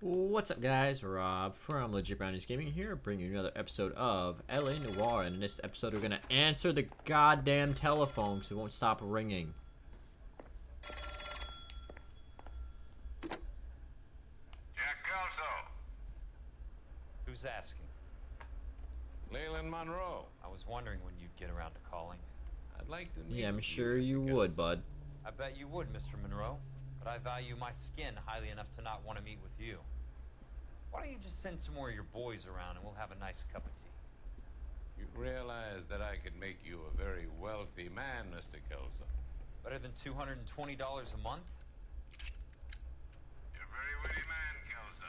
What's up, guys? Rob from Legit Brownies Gaming here, bringing you another episode of LA Noire. And in this episode, we're gonna answer the goddamn telephone because it won't stop ringing. Jack Kelso. Who's asking? Leland Monroe. I was wondering when you'd get around to calling. I'd like to meet Yeah, I'm you, sure Mr. you Kelso. would, bud. I bet you would, Mr. Monroe. But I value my skin highly enough to not want to meet with you. Why don't you just send some more of your boys around and we'll have a nice cup of tea? You realize that I could make you a very wealthy man, Mr. Kelso. Better than $220 a month? You're a very witty man, Kelso.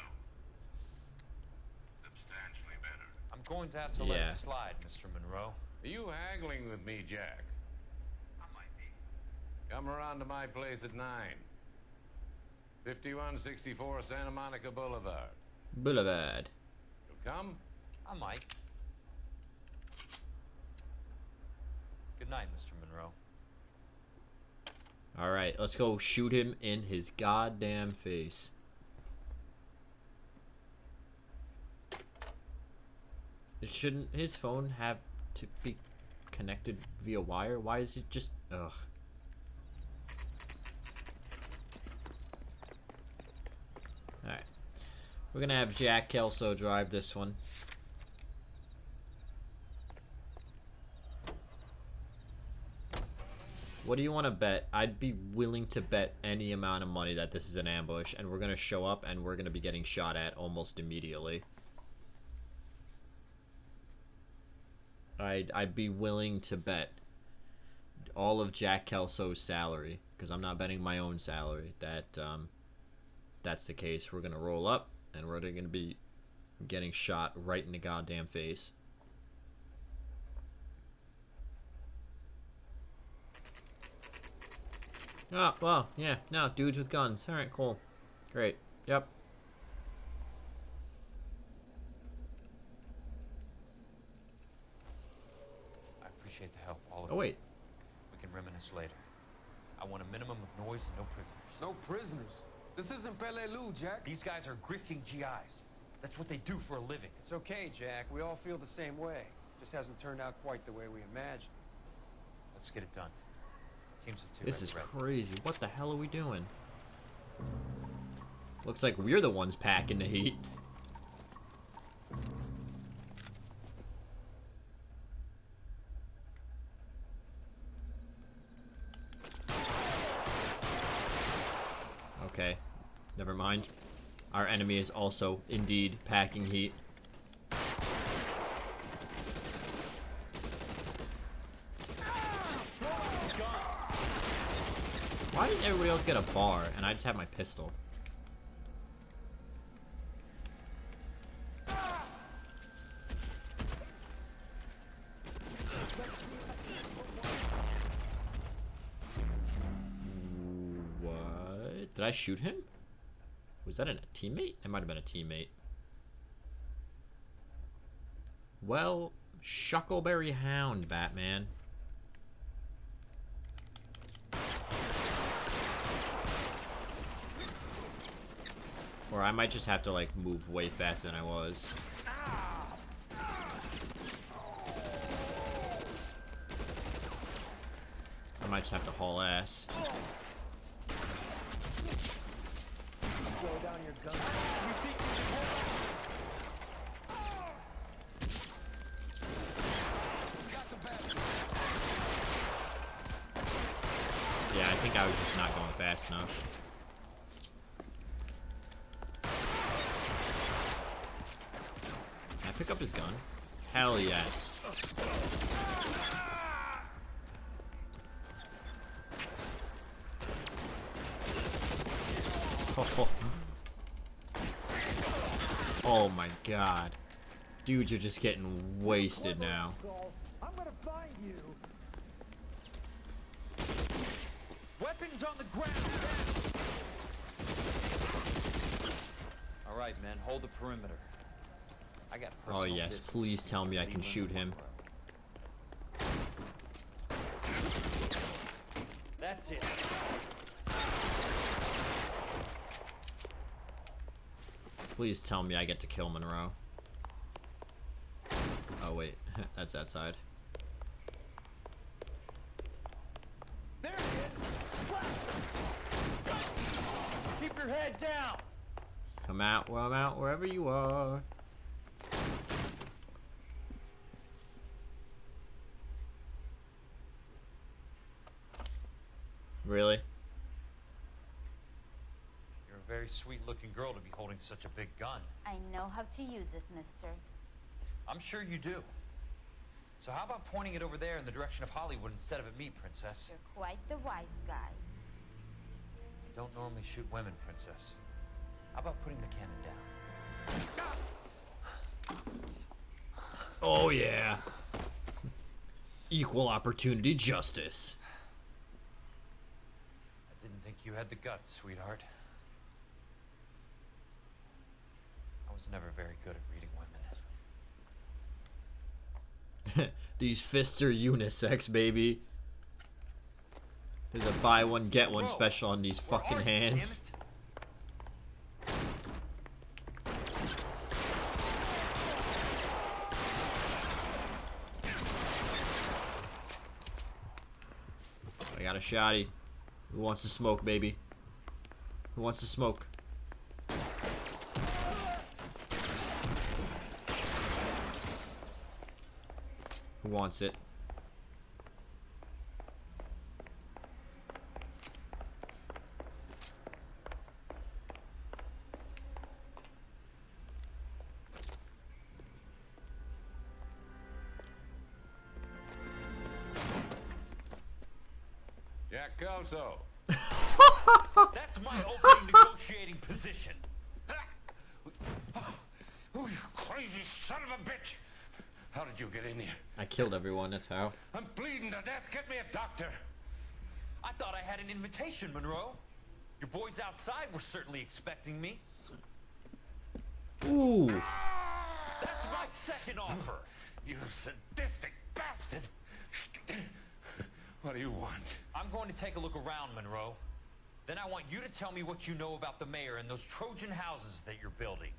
Substantially better. I'm going to have to let Yeah. it slide, Mr. Monroe. Are you haggling with me, Jack? I might be. Come around to my place at 9. 5164 Santa Monica Boulevard. Boulevard. You'll come? I might. Good night, Mr. Monroe. Alright, let's go shoot him in his goddamn face. Shouldn't his phone have to be connected via wire? Why is it just... Ugh. Alright. We're gonna have Jack Kelso drive this one. What do you want to bet? I'd be willing to bet any amount of money that this is an ambush and we're gonna show up and we're gonna be getting shot at almost immediately. I'd be willing to bet all of Jack Kelso's salary, because I'm not betting my own salary, that that's the case. We're gonna roll up and we're gonna be getting shot right in the goddamn face. Oh, well, yeah, no, dudes with guns. Alright, cool. Great. Yep. I appreciate the help, all of Oh, you. wait. We can reminisce later. I want a minimum of noise and no prisoners. No prisoners. This isn't Pelelu, Jack. These guys are grifting GIs. That's what they do for a living. It's okay, Jack. We all feel the same way. Just hasn't turned out quite the way we imagined. Let's get it done. Teams of two. This is ready. crazy. What the hell are we doing? Looks like we're the ones packing the heat. Okay, never mind. Our enemy is also indeed packing heat. Why does everybody else get a bar and I just have my pistol? What? Did I shoot him? Was that a teammate? It might have been a teammate. Well, Shuckleberry Hound, Batman. Or I might just have to, like, move way faster than I was. I might just have to haul ass. Yeah, I think I was just not going fast enough. Can I pick up his gun? Hell yes. Oh my god. Dudes are just getting wasted now. I'm gonna find you. Weapons on the ground! All right, men, hold the perimeter. I got personal Oh yes, business please with tell Mr. me I can Leland shoot him. Monroe. That's it. Please tell me I get to kill Monroe. Oh wait, that's that side. There he is! Blast him! Keep your head down! Come out, well, I'm out wherever you are. Really? You're a very sweet-looking girl to be holding such a big gun. I know how to use it, mister. I'm sure you do. So how about pointing it over there in the direction of Hollywood instead of at me, Princess? You're quite the wise guy. I don't normally shoot women, Princess. How about putting the cannon down? Oh yeah. Equal opportunity justice. I didn't think you had the guts, sweetheart. I was never very good at reading women. These fists are unisex, baby. There's a buy one get one special on these fucking hands. I got a shotty. Who wants to smoke, baby? Who wants to smoke? Who wants it? Jack Kelso. That's my opening negotiating position. Oh, you crazy son of a bitch! How did you get in here? I killed everyone, that's how. I'm bleeding to death. Get me a doctor. I thought I had an invitation, Monroe. Your boys outside were certainly expecting me. Ooh. That's my second offer. You sadistic bastard. What do you want? I'm going to take a look around, Monroe. Then I want you to tell me what you know about the mayor and those Trojan houses that you're building.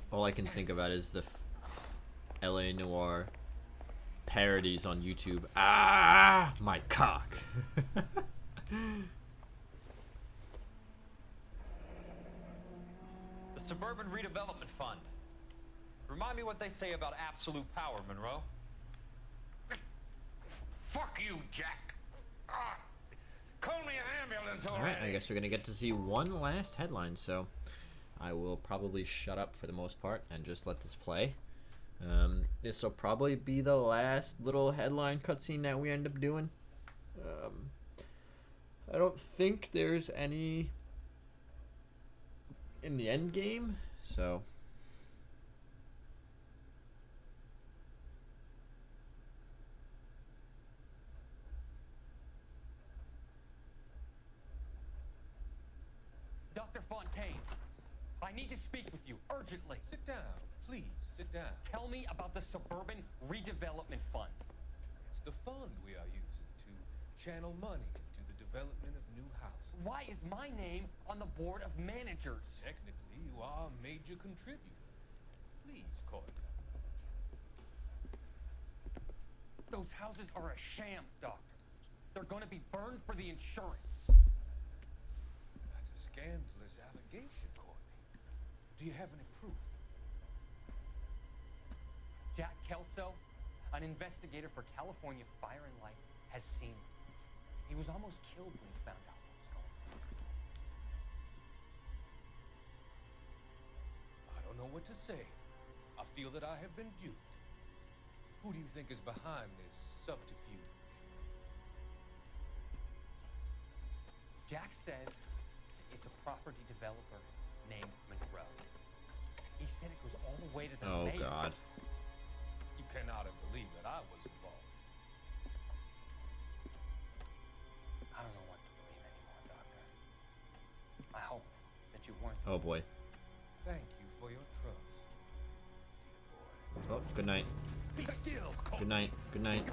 All I can think about is the LA Noire parodies on YouTube. Ah, my cock. The Suburban Redevelopment Fund. Remind me what they say about absolute power, Monroe. Fuck you, Jack. Call me an ambulance already. Alright, I guess we're gonna get to see one last headline, so I will probably shut up for the most part and just let this play. This will probably be the last little headline cutscene that we end up doing. I don't think there's any in the end game, so Dr. Fontaine, I need to speak with you urgently. Sit down, please, sit down. Tell me about the Suburban Redevelopment Fund. It's the fund we are using to channel money into the development of new houses. Why is my name on the board of managers? Technically, you are a major contributor. Please, Courtney. Those houses are a sham, Doctor. They're going to be burned for the insurance. That's a scandalous allegation, Courtney. Do you have any proof? Jack Kelso, an investigator for California Fire and Life, has seen them. He was almost killed when he found out what was going on. I don't know what to say. I feel that I have been duped. Who do you think is behind this subterfuge? Jack says it's a property developer named Monroe. He said it goes all the way to the oh mayor. god. You cannot have believed that I was involved. I don't know what to believe anymore, Doctor. I hope that you weren't. Oh boy. Thank you for your trust, dear boy. Oh, good night. Be still, Courtney. Good night. Good night.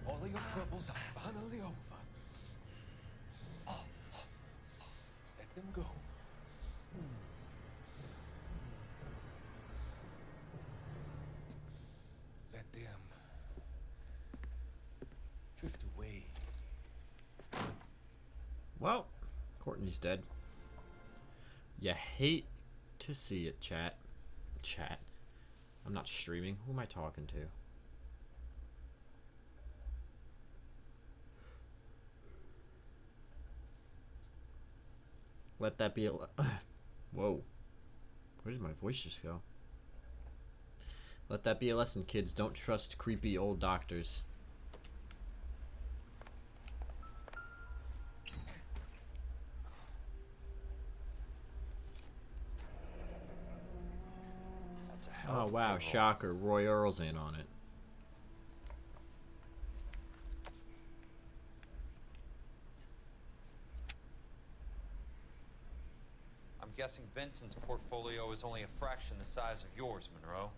All of your troubles are finally over. Well, Courtney's dead. You hate to see it, chat. Chat. I'm not streaming. Who am I talking to? Let that be a... Whoa. Where did my voice just go? Let that be a lesson, kids. Don't trust creepy old doctors. That's a hell Oh of a wow, payroll. shocker. Roy Earl's in on it. I'm guessing Benson's portfolio is only a fraction the size of yours, Monroe.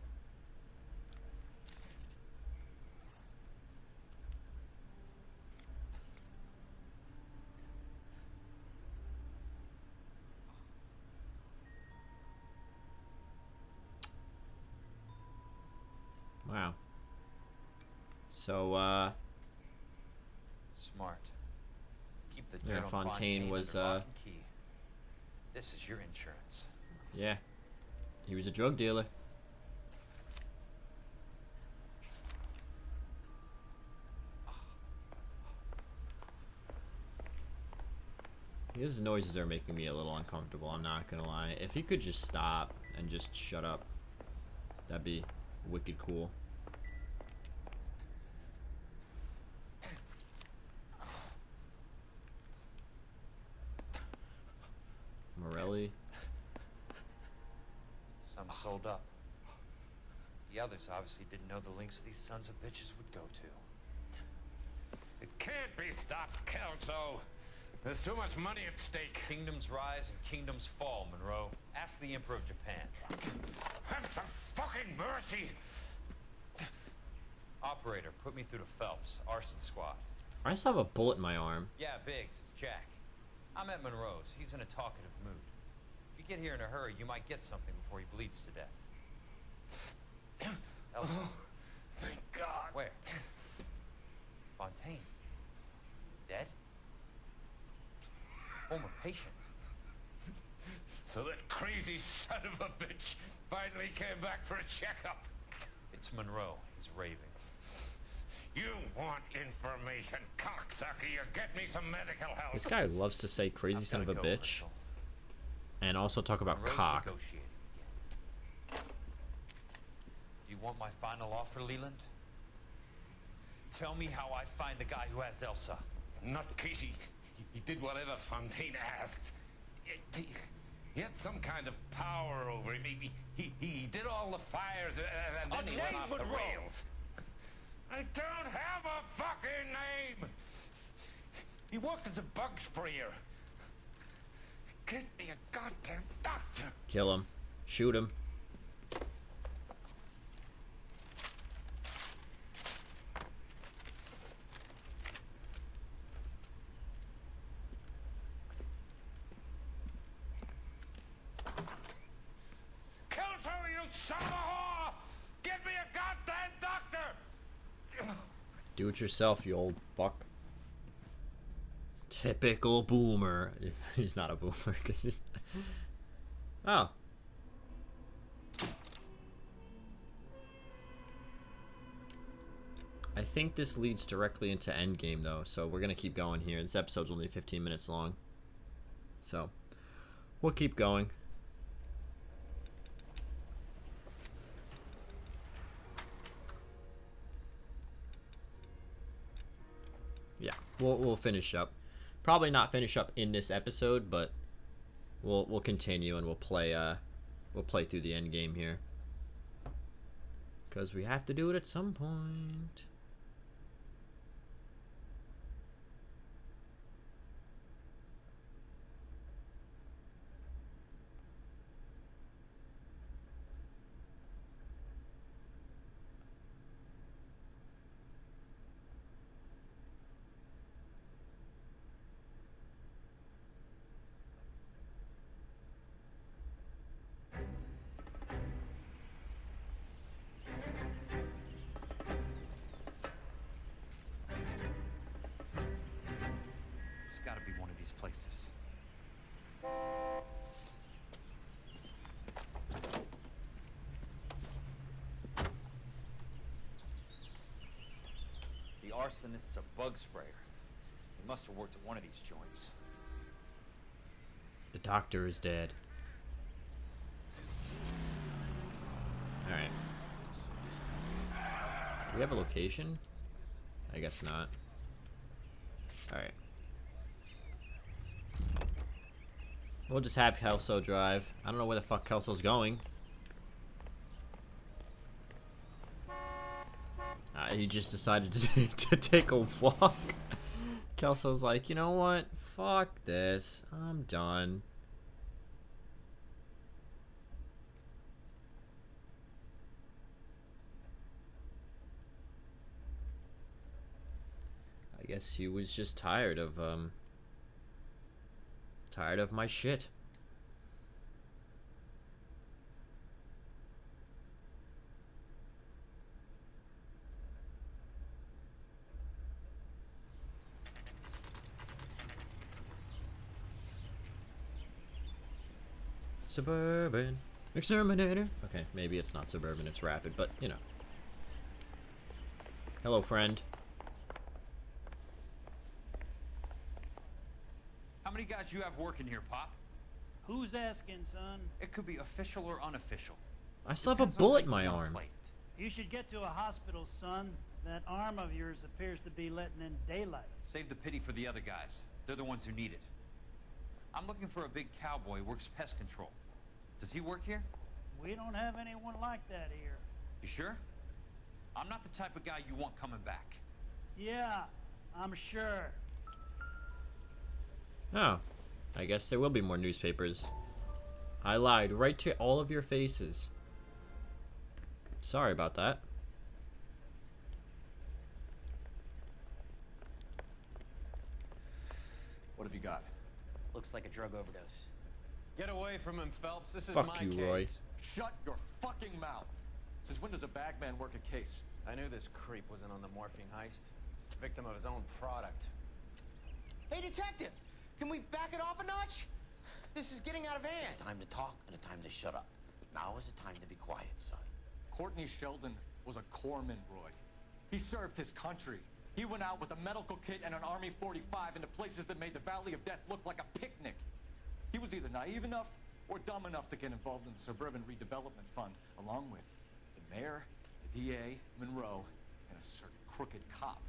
Wow. So, Smart. Keep the Yeah, dirt on Fontaine was, under lock and key. This is your insurance. yeah. He was a drug dealer. These noises are making me a little uncomfortable, I'm not gonna lie. If he could just stop and just shut up, that'd be wicked cool. Morelli. Some sold up. The others obviously didn't know the links these sons of bitches would go to. It can't be stopped, Kelso. There's too much money at stake. Kingdoms rise and kingdoms fall, Monroe. Ask the Emperor of Japan. Have some fucking mercy. Operator, put me through to Phelps, arson squad. I just have a bullet in my arm. Yeah, Biggs, it's Jack. I'm at Monroe's. He's in a talkative mood. If you get here in a hurry, you might get something before he bleeds to death. Elsa. Thank God. Where? Fontaine. Dead? Former patient. So that crazy son of a bitch finally came back for a checkup. It's Monroe. He's raving. You want information, cocksucker. You get me some medical help. This guy loves to say crazy I've son of a gotta go, bitch Marshal. and also talk about Monroe's cock. negotiating again. Do you want my final offer, Leland? Tell me how I find the guy who has Elsa. Not Casey. He did whatever Fontaine asked. He had some kind of power over him. He did all the fires and then he went off the rails. I don't have a fucking name. He worked as a bug sprayer. Get me a goddamn doctor. Kill him. Shoot him. Kelso, you son of a whore! Get me a goddamn doctor! Do it yourself, you old fuck. Typical boomer. He's not a boomer because he's... Oh. I think this leads directly into Endgame though, so we're gonna keep going here. This episode's only 15 minutes long. So, we'll keep going. Yeah, we'll finish up. Probably not finish up in this episode, but we'll continue and we'll play through the end game here. Because we have to do it at some point. got to be one of these places. The arsonist's a bug sprayer. He must have worked at one of these joints. The doctor is dead. Alright. Do we have a location? I guess not. Alright. We'll just have Kelso drive. I don't know where the fuck Kelso's going. He just decided to take a walk. Kelso's like, you know what? Fuck this. I'm done. I guess he was just tired of my shit. Suburban exterminator. Okay, maybe it's not suburban, it's rapid, but you know. Hello, friend. How many guys you have working here, Pop? Who's asking, son? It could be official or unofficial. I still have a Depends on bullet what in my you wanna arm. play it. You should get to a hospital, son. That arm of yours appears to be letting in daylight. Save the pity for the other guys. They're the ones who need it. I'm looking for a big cowboy who works pest control. Does he work here? We don't have anyone like that here. You sure? I'm not the type of guy you want coming back. Yeah, I'm sure. Oh, I guess there will be more newspapers. I lied right to all of your faces. Sorry about that. What have you got? Looks like a drug overdose. Get away from him, Phelps. This is Fuck my you, case. Roy. Shut your fucking mouth. Since when does a bagman work a case? I knew this creep wasn't on the morphine heist. Victim of his own product. Hey, detective! Can we back it off a notch? This is getting out of hand. A time to talk and a time to shut up. Now is the time to be quiet, son. Courtney Sheldon was a corpsman, Roy. He served his country. He went out with a medical kit and an Army 45 into places that made the Valley of Death look like a picnic. He was either naive enough or dumb enough to get involved in the Suburban Redevelopment Fund, along with the mayor, the DA, Monroe, and a certain crooked cop.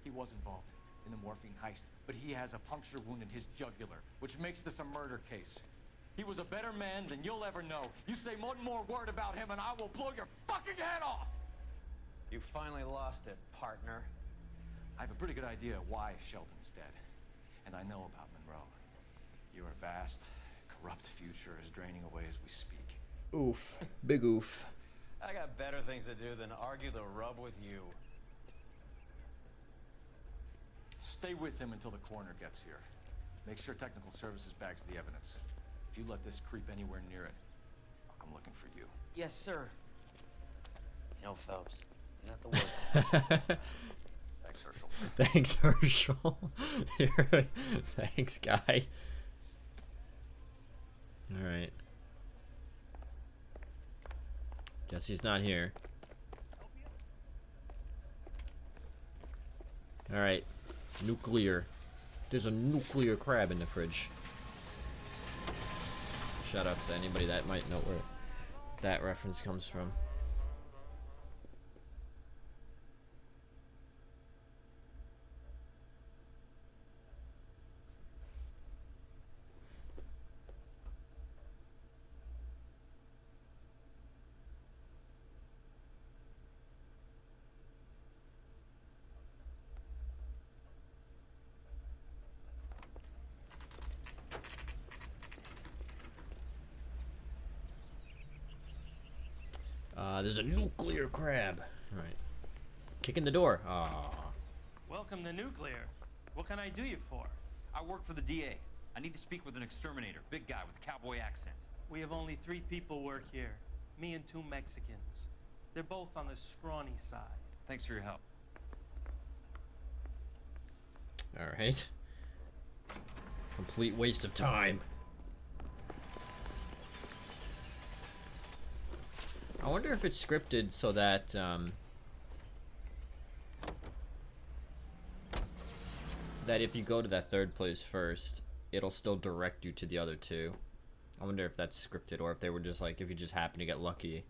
He was involved in the morphine heist, but he has a puncture wound in his jugular, which makes this a murder case. He was a better man than you'll ever know. You say one more word about him and I will blow your fucking head off! You finally lost it, partner. I have a pretty good idea why Sheldon's dead. And I know about Monroe. Your vast, corrupt future is draining away as we speak. Oof. Big oof. I got better things to do than argue the rub with you. Stay with him until the coroner gets here. Make sure technical services bags the evidence. If you let this creep anywhere near it, I'll come looking for you. Yes, sir. You know, Phelps, you're not the worst. Thanks, Herschel. Thanks, Herschel. Thanks, guy. Alright. Guess he's not here. Alright. Nuclear. There's a nuclear crab in the fridge. Shout out to anybody that might know where that reference comes from. There's a nuclear crab. Alright. Kicking the door. Ah. Welcome to Nuclear. What can I do you for? I work for the DA. I need to speak with an exterminator. Big guy with a cowboy accent. We have only 3 people work here. Me and 2 Mexicans. They're both on the scrawny side. Thanks for your help. Alright. Complete waste of time. I wonder if it's scripted so that that if you go to that third place first, it'll still direct you to the other two. I wonder if that's scripted, or if they were just like, if you just happen to get lucky,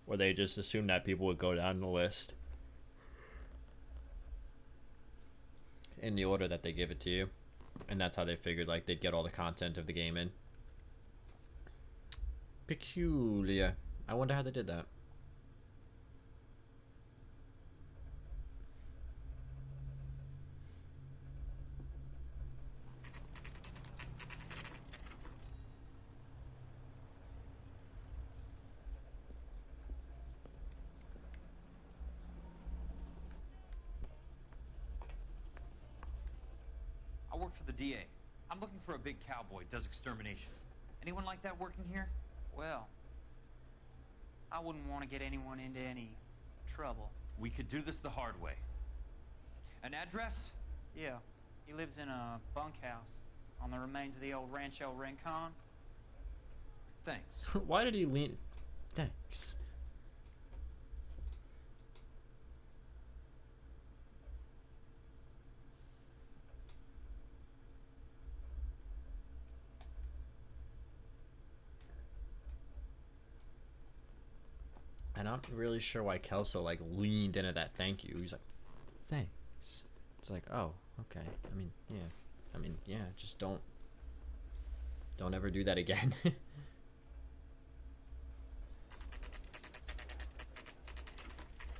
or they just assumed that people would go down the list in the order that they give it to you, and that's how they figured like they'd get all the content of the game in. Peculiar. I wonder how they did that. I work for the DA. I'm looking for a big cowboy, does extermination. Anyone like that working here? Well, I wouldn't want to get anyone into any trouble. We could do this the hard way. An address? Yeah, he lives in a bunkhouse on the remains of the old Rancho Rincon. Thanks. Why did he lean? Thanks. And I'm not really sure why Kelso like leaned into that thank you. He's like, thanks. It's like, oh, okay. I mean, yeah. Just don't ever do that again.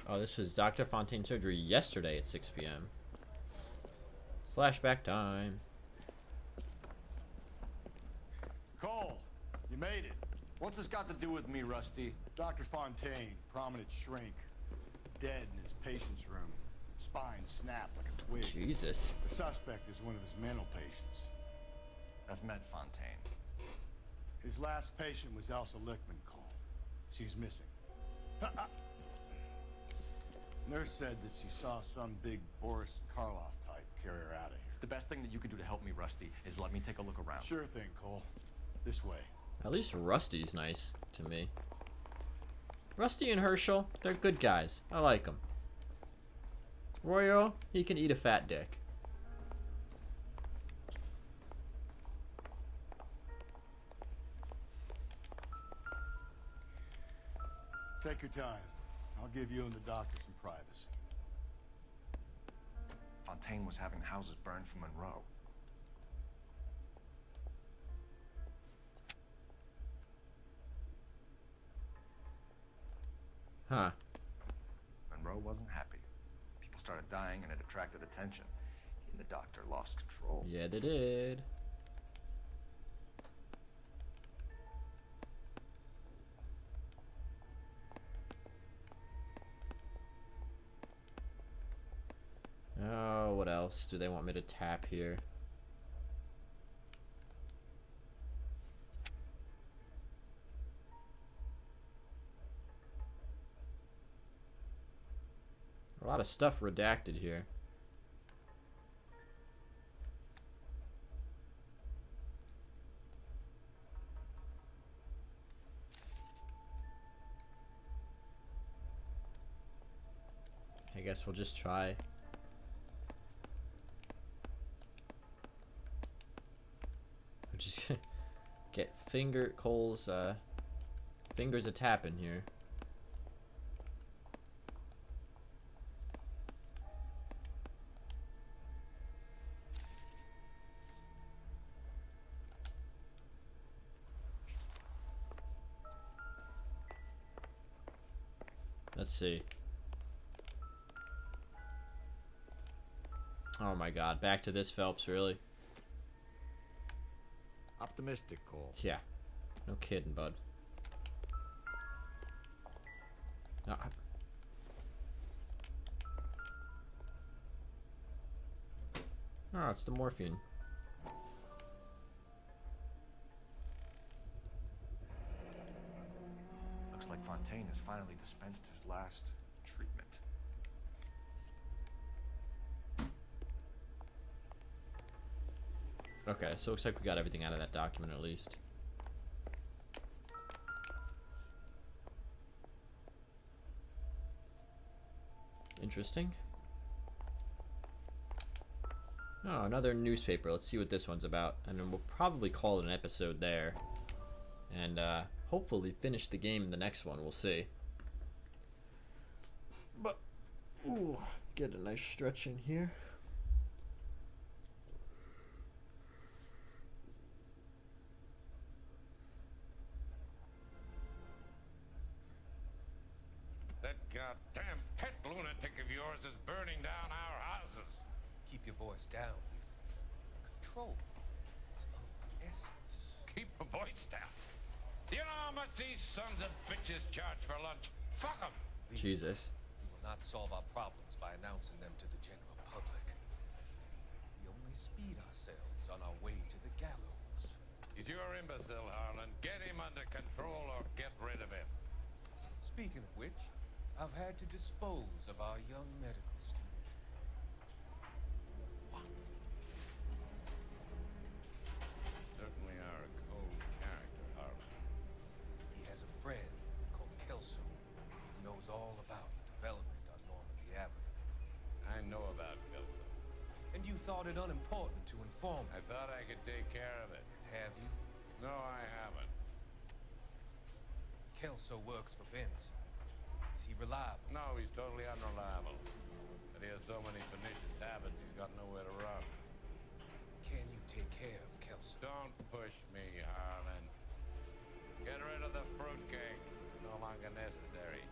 Oh, this was Dr. Fontaine's surgery yesterday at 6 p.m. Flashback time. Cole, you made it. What's this got to do with me, Rusty? Dr. Fontaine, prominent shrink, dead in his patient's room. Spine snapped like a twig. Jesus. The suspect is one of his mental patients. I've met Fontaine. His last patient was Elsa Lickman, Cole. She's missing. Nurse said that she saw some big Boris Karloff type carry her out of here. The best thing that you could do to help me, Rusty, is let me take a look around. Sure thing, Cole. This way. At least Rusty's nice to me. Rusty and Herschel, they're good guys. I like them. Royo, he can eat a fat dick. Take your time. I'll give you and the doctor some privacy. Fontaine was having houses burned for Monroe. Huh. Monroe wasn't happy. People started dying and it attracted attention. He and the doctor lost control. Yeah, they did. Oh, what else do they want me to tap here? A lot of stuff redacted here. I guess we'll just try. We'll just get Cole's fingers a tapping here. Let's see. Oh my god, back to this, Phelps, really? Optimistic, Cole. Yeah. No kidding, bud. No, oh, it's the morphine. Looks like Fontaine has finally dispensed his last treatment. Okay, so it looks like we got everything out of that document at least. Interesting. Oh, another newspaper. Let's see what this one's about. And then we'll probably call it an episode there. And hopefully finish the game in the next one. We'll see. But, ooh, get a nice stretch in here. That goddamn pet lunatic of yours is burning down our houses. Keep your voice down. Control is of the essence. Keep your voice down. You know how much these sons of bitches charge for lunch? Fuck them. Jesus. We will not solve our problems by announcing them to the general public. We only speed ourselves on our way to the gallows. He's your imbecile, Harlan. Get him under control or get rid of him. Speaking of which, I've had to dispose of our young medical student. What? You certainly are a cold character, Harlan. He has a friend called Kelso. He knows all about the development on Normandy Avenue. I know about Kelso. And you thought it unimportant to inform me. I thought I could take care of it. Have you? No, I haven't. Kelso works for Benson. Is he reliable? No, he's totally unreliable. But he has so many pernicious habits, he's got nowhere to run. Can you take care of Kelso? Don't push me, Harlan. Get rid of the fruitcake. No longer necessary.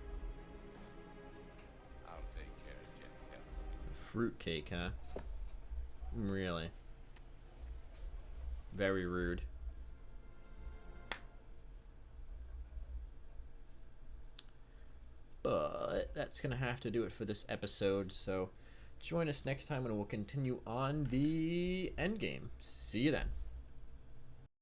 I'll take care of you, Kelso. Fruitcake, huh? Really? Very rude. But that's going to have to do it for this episode. So join us next time and we'll continue on the endgame. See you then.